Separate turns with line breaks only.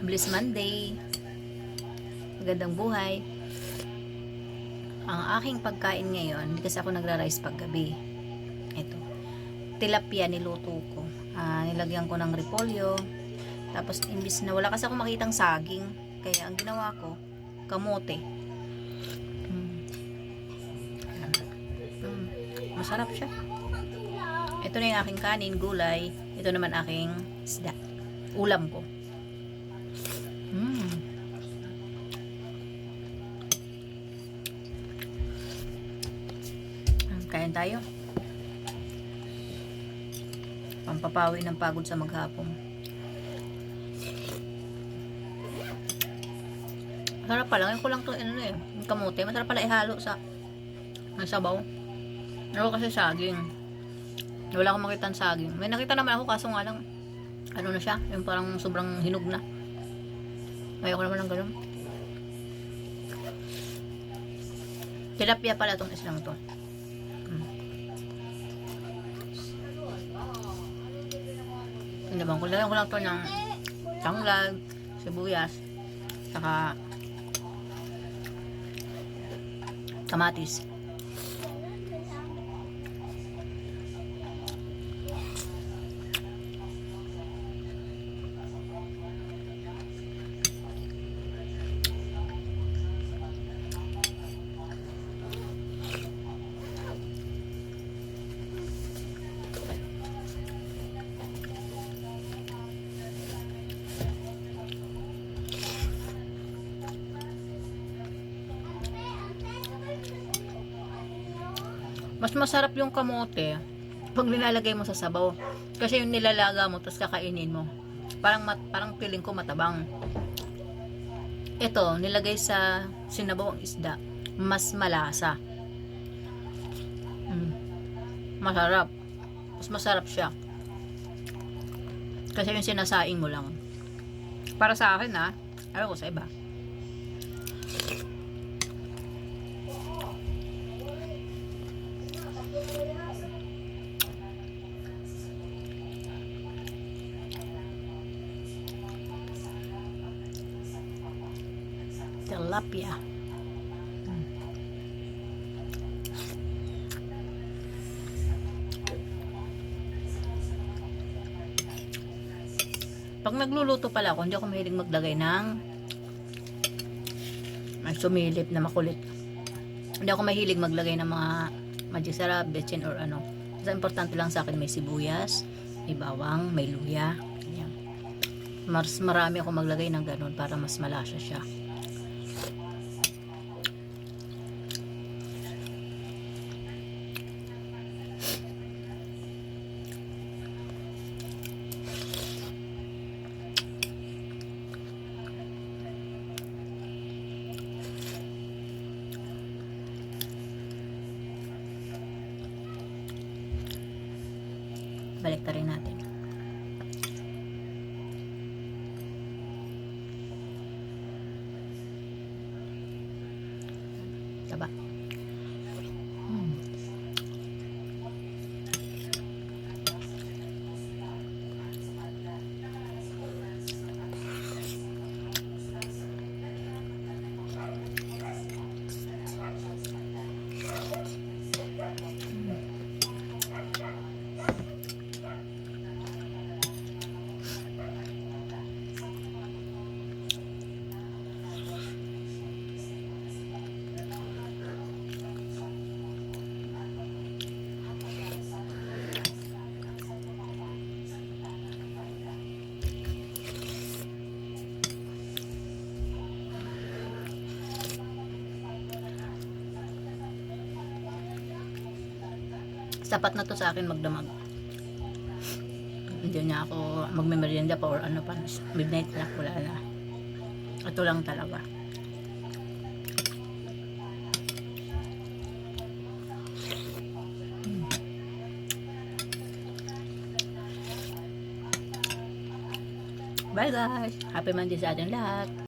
Bliss Monday. Magandang buhay. Ang aking pagkain ngayon, kasi ako nagra-rice paggabi. Ito. Tilapia niluto ko. Nilagyan ko ng repolyo. Tapos imbis na wala kasi ako makitang saging. Kaya ang ginawa ko, kamote. Masarap siya. Ito na yung aking kanin, gulay. Ito naman aking isda. Ulam ko. Kain tayo. Pampapawi ng pagod sa maghapon. Masarap pala. Ngayon ko lang ito, yung kamote. Masarap pala ihalo sa sabaw. Pero kasi saging. Wala akong makita ng saging. May nakita naman ako, kaso nga lang, ano na siya, yung parang sobrang hinog na. Ayoko naman ng ganun. Tilapia pala itong islang to. Pinabang ko lang to ng tanglad, sibuyas, saka kamatis. Mas masarap yung kamote pag nilalagay mo sa sabaw. Kasi yung nilalaga mo tapos kakainin mo. Parang feeling ko matabang. Ito, nilagay sa sinabaw ang isda. Mas malasa. Masarap. Mas masarap siya. Kasi yung sinasaing mo lang. Para sa akin ayaw ko sa iba. Tilapia. Pag nagluluto pala ako, hindi ako mahilig maglagay ng sumilip na makulit. Hindi ako mahilig maglagay ng mga madisarap, betchin or ano. Basta importante lang sa akin may sibuyas, may bawang, may luya. Ayan. Mas marami ako maglagay ng ganun para mas malasa siya. Balik ta rin natin. Taba. Sapat na to sa akin magdamag. Hindi na ako magme-merienda pa or ano pa. Midnight na, wala na. Ito lang talaga. Bye guys! Happy Monday sa ating lahat!